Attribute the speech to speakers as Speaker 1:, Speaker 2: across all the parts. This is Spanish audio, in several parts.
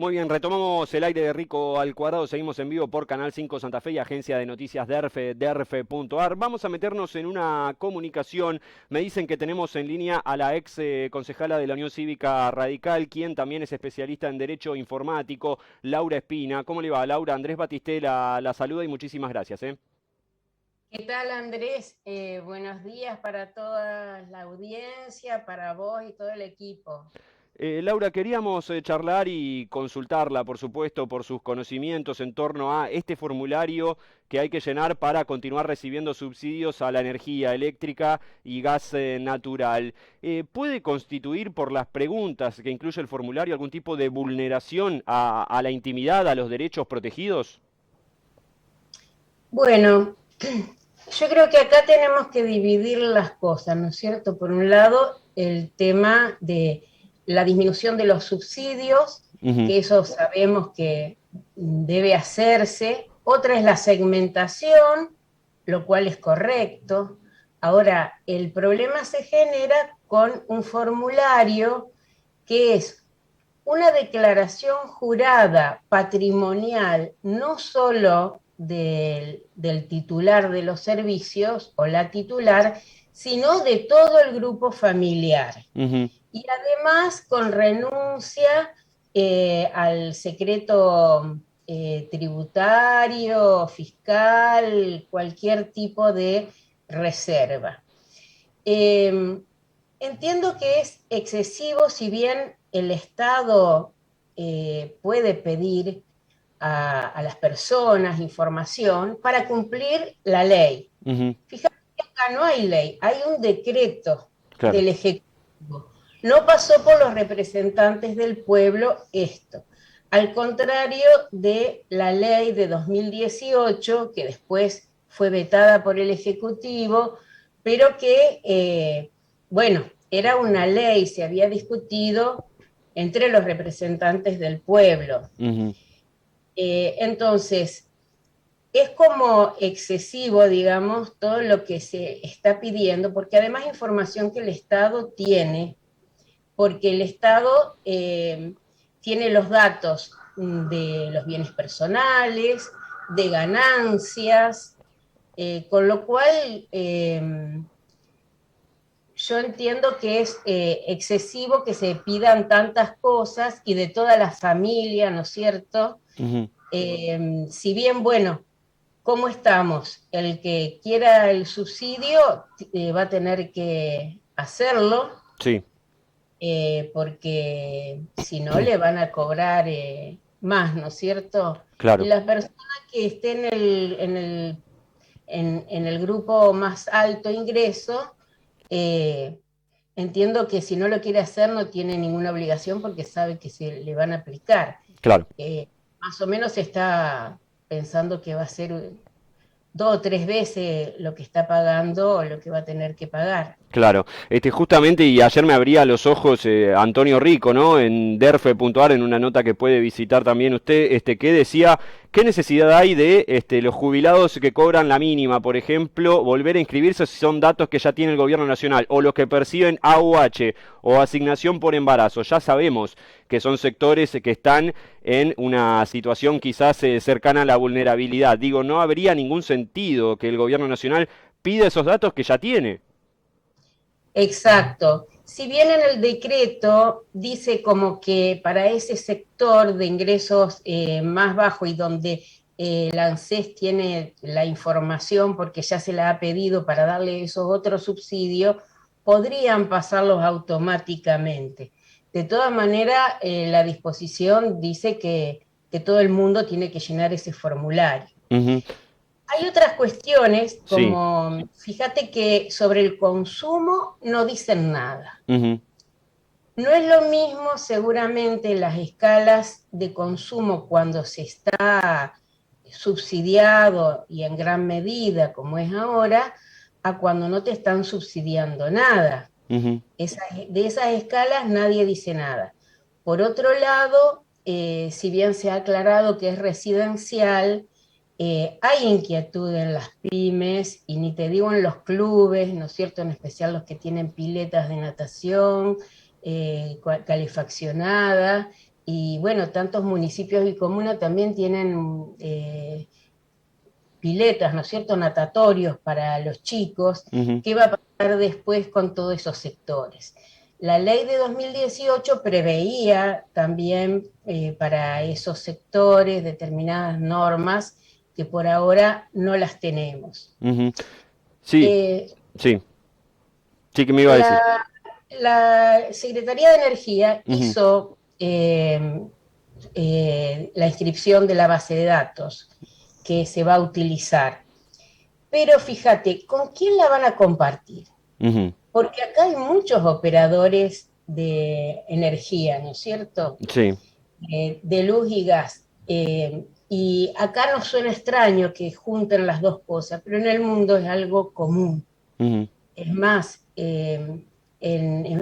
Speaker 1: Muy bien, retomamos el aire de Rico al Cuadrado, seguimos en vivo por Canal 5 Santa Fe y Agencia de Noticias DERFE, derfe.ar. Vamos a meternos en una comunicación. Me dicen que tenemos en línea a la ex concejala de la Unión Cívica Radical, quien también es especialista en Derecho Informático, Laura Espina. ¿Cómo le va, Laura? Andrés Batisté la saluda y muchísimas gracias.
Speaker 2: ¿Qué tal, Andrés? Buenos días para toda la audiencia, para vos y todo el equipo.
Speaker 1: Laura, queríamos charlar y consultarla, por supuesto, por sus conocimientos en torno a este formulario que hay que llenar para continuar recibiendo subsidios a la energía eléctrica y gas natural. ¿Puede constituir, por las preguntas que incluye el formulario, algún tipo de vulneración a la intimidad, a los derechos protegidos?
Speaker 2: Bueno, yo creo que acá tenemos que dividir las cosas, ¿no es cierto? Por un lado, el tema de la disminución de los subsidios,
Speaker 1: Ujú.
Speaker 2: que eso sabemos que debe hacerse. Otra es la segmentación, lo cual es correcto. Ahora, el problema se genera con un formulario que es una declaración jurada patrimonial, no solo del titular de los servicios o la titular, sino de todo el grupo familiar.
Speaker 1: Ujú.
Speaker 2: Y además con renuncia al secreto tributario, fiscal, cualquier tipo de reserva. Eh, Entiendo que es excesivo, si bien el Estado puede pedir a las personas información para cumplir la ley.
Speaker 1: Ujú.
Speaker 2: Fíjate que acá no hay ley, hay un decreto
Speaker 1: Claro.
Speaker 2: del Ejecutivo. No pasó por los representantes del pueblo esto. Al contrario de la ley de 2018, que después fue vetada por el Ejecutivo, pero que, bueno, era una ley, se había discutido entre los representantes del pueblo.
Speaker 1: Ujú.
Speaker 2: Entonces, es como excesivo, digamos, todo lo que se está pidiendo, porque además información que el Estado tiene, porque el Estado tiene los datos de los bienes personales, de ganancias, con lo cual yo entiendo que es excesivo que se pidan tantas cosas y de toda la familia, ¿no es cierto?
Speaker 1: Ujú.
Speaker 2: Si bien, bueno, ¿cómo estamos? El que quiera el subsidio va a tener que hacerlo,
Speaker 1: Sí,
Speaker 2: porque si no le van a cobrar más, ¿no es cierto? Y
Speaker 1: claro.
Speaker 2: la persona que esté en el grupo más alto ingreso, eh, entiendo que si no lo quiere hacer no tiene ninguna obligación porque sabe que se le van a aplicar.
Speaker 1: Claro.
Speaker 2: Más o menos está pensando que va a ser 2 o 3 veces lo que está pagando o lo que va a tener que pagar.
Speaker 1: Claro, justamente, y ayer me abría los ojos Antonio Rico, ¿no? En derfe.ar, en una nota que puede visitar también usted, que decía, ¿qué necesidad hay de los jubilados que cobran la mínima, por ejemplo, volver a inscribirse si son datos que ya tiene el gobierno nacional, o los que perciben AUH o asignación por embarazo? Ya sabemos que son sectores que están en una situación quizás cercana a la vulnerabilidad. Digo, no habría ningún sentido que el gobierno nacional pida esos datos que ya tiene.
Speaker 2: Exacto. Si bien en el decreto dice como que para ese sector de ingresos más bajo y donde el ANSES tiene la información porque ya se la ha pedido para darle esos otros subsidios, podrían pasarlos automáticamente. De todas maneras, la disposición dice que todo el mundo tiene que llenar ese formulario.
Speaker 1: Ujú.
Speaker 2: Hay otras cuestiones,
Speaker 1: Sí.
Speaker 2: como fíjate que sobre el consumo no dicen nada.
Speaker 1: Ujú.
Speaker 2: No es lo mismo seguramente las escalas de consumo cuando se está subsidiado y en gran medida como es ahora, a cuando no te están subsidiando nada.
Speaker 1: Ujú.
Speaker 2: De esas escalas nadie dice nada. Por otro lado, si bien se ha aclarado que es residencial, hay inquietud en las pymes y ni te digo en los clubes, ¿no es cierto? En especial los que tienen piletas de natación calefaccionada, y bueno, tantos municipios y comunas también tienen piletas, ¿no es cierto?, natatorios para los chicos.
Speaker 1: Ujú,
Speaker 2: ¿Qué va a pasar después con todos esos sectores? La ley de 2018 preveía también para esos sectores determinadas normas que por ahora no las tenemos.
Speaker 1: ujú. Sí,
Speaker 2: Eh,
Speaker 1: sí, sí que me iba a decir.
Speaker 2: la, la Secretaría de Energía
Speaker 1: Ujú,
Speaker 2: hizo la inscripción de la base de datos que se va a utilizar. Pero fíjate, ¿con quién la van a compartir?
Speaker 1: ujú.
Speaker 2: Porque acá hay muchos operadores de energía, ¿no es cierto?
Speaker 1: Sí,
Speaker 2: De luz y gas. Y acá nos suena extraño que junten las dos cosas, pero en el mundo es algo común.
Speaker 1: ujú,
Speaker 2: Es más,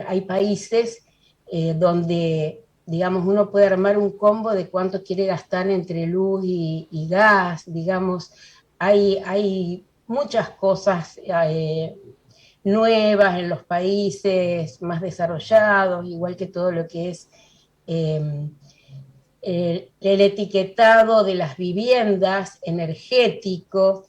Speaker 2: hay países donde, digamos, uno puede armar un combo de cuánto quiere gastar entre luz y gas, digamos, hay muchas cosas nuevas en los países más desarrollados, igual que todo lo que es eh, el etiquetado de las viviendas energético,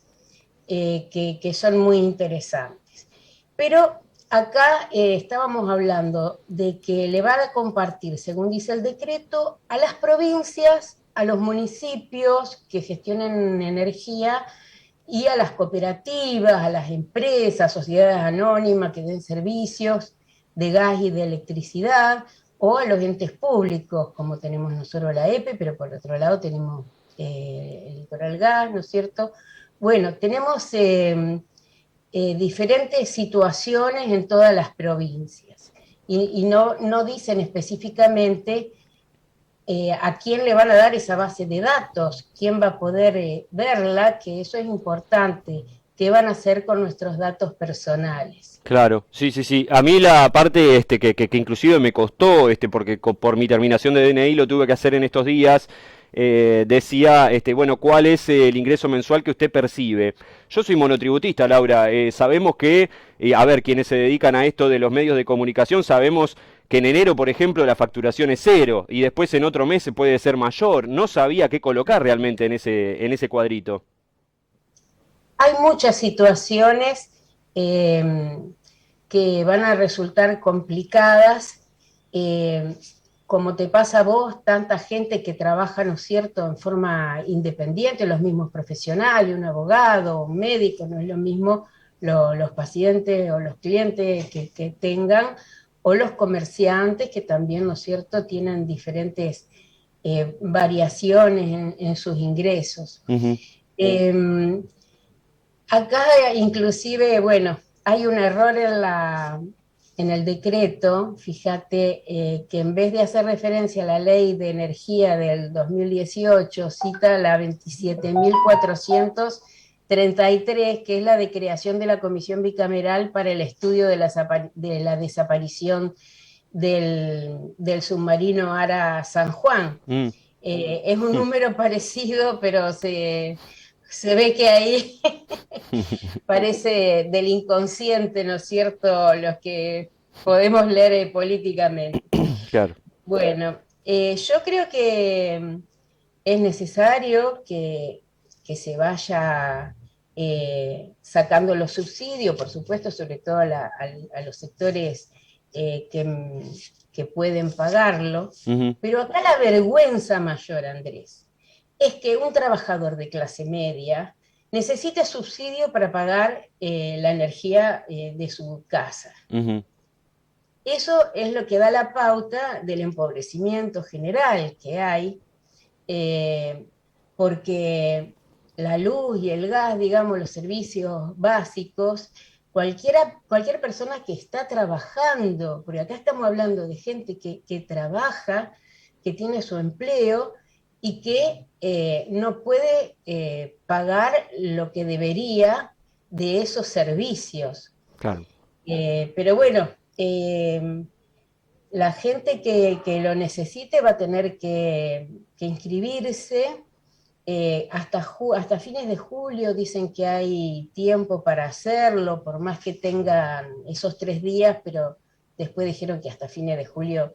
Speaker 2: que son muy interesantes. Pero acá estábamos hablando de que le va a compartir, según dice el decreto, a las provincias, a los municipios que gestionen energía y a las cooperativas, a las empresas, sociedades anónimas que den servicios de gas y de electricidad, o a los entes públicos, como tenemos nosotros la EPE, pero por otro lado tenemos el Litoral Gas, ¿no es cierto? Bueno, tenemos diferentes situaciones en todas las provincias y no dicen específicamente a quién le van a dar esa base de datos, quién va a poder verla, que eso es importante, qué van a hacer con nuestros datos personales.
Speaker 1: claro, sí, sí, sí. A mí la parte que inclusive me costó, porque por mi terminación de DNI lo tuve que hacer en estos días, decía, bueno, ¿cuál es el ingreso mensual que usted percibe? Yo soy monotributista, Laura. Sabemos que, a ver, quienes se dedican a esto de los medios de comunicación, sabemos que en enero, por ejemplo, la facturación es cero y después en otro mes puede ser mayor. No sabía qué colocar realmente en ese cuadrito.
Speaker 2: Hay muchas situaciones eh, que van a resultar complicadas, eh, como te pasa a vos, tanta gente que trabaja, ¿no es cierto?, en forma independiente, los mismos profesionales, un abogado, un médico, no es lo mismo los pacientes o los clientes que tengan, o los comerciantes que también, ¿no es cierto?, tienen diferentes variaciones en sus ingresos.
Speaker 1: Ujú,
Speaker 2: Eh, Acá inclusive, bueno, hay un error en el decreto, fíjate, que en vez de hacer referencia a la ley de energía del 2018, cita la 27.433, que es la de creación de la Comisión Bicameral para el Estudio de la Desaparición del submarino Ara San Juan.
Speaker 1: mm,
Speaker 2: Es un número parecido, pero se ve que ahí parece del inconsciente, ¿no es cierto?, los que podemos leer políticamente.
Speaker 1: claro.
Speaker 2: Bueno, yo creo que es necesario que se vaya sacando los subsidios, por supuesto, sobre todo a los sectores que pueden pagarlo,
Speaker 1: Ujú,
Speaker 2: pero acá la vergüenza mayor, Andrés, es que un trabajador de clase media necesita subsidio para pagar la energía de su casa.
Speaker 1: ujú,
Speaker 2: Eso es lo que da la pauta del empobrecimiento general que hay, eh, porque la luz y el gas, digamos, los servicios básicos, cualquier persona que está trabajando, porque acá estamos hablando de gente que trabaja, que tiene su empleo y que no puede pagar lo que debería de esos servicios.
Speaker 1: claro.
Speaker 2: Pero bueno, la gente que lo necesite va a tener que inscribirse. Hasta fines de julio dicen que hay tiempo para hacerlo, por más que tengan esos 3 días, pero después dijeron que hasta fines de julio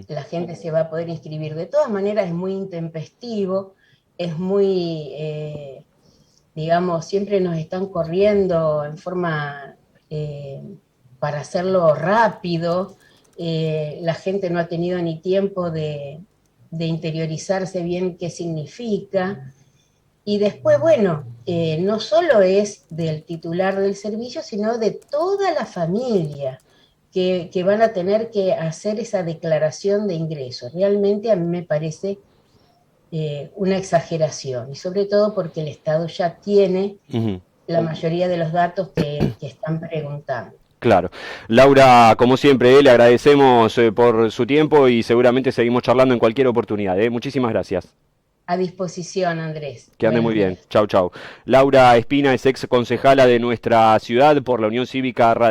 Speaker 2: la gente se va a poder inscribir. De todas maneras es muy intempestivo, es muy, digamos, siempre nos están corriendo en forma para hacerlo rápido. La gente no ha tenido ni tiempo de interiorizarse bien qué significa. Y después, bueno, no solo es del titular del servicio, sino de toda la familia que van a tener que hacer esa declaración de ingresos. Realmente a mí me parece una exageración, y sobre todo porque el Estado ya tiene la mayoría de los datos que están preguntando.
Speaker 1: Claro. Laura, como siempre, le agradecemos por su tiempo y seguramente seguimos charlando en cualquier oportunidad. Muchísimas gracias.
Speaker 2: A disposición, Andrés.
Speaker 1: Que ande muy
Speaker 2: Buenos
Speaker 1: bien.
Speaker 2: días.
Speaker 1: Chau, chau. Laura Espina es ex concejala de nuestra ciudad por la Unión Cívica Radical.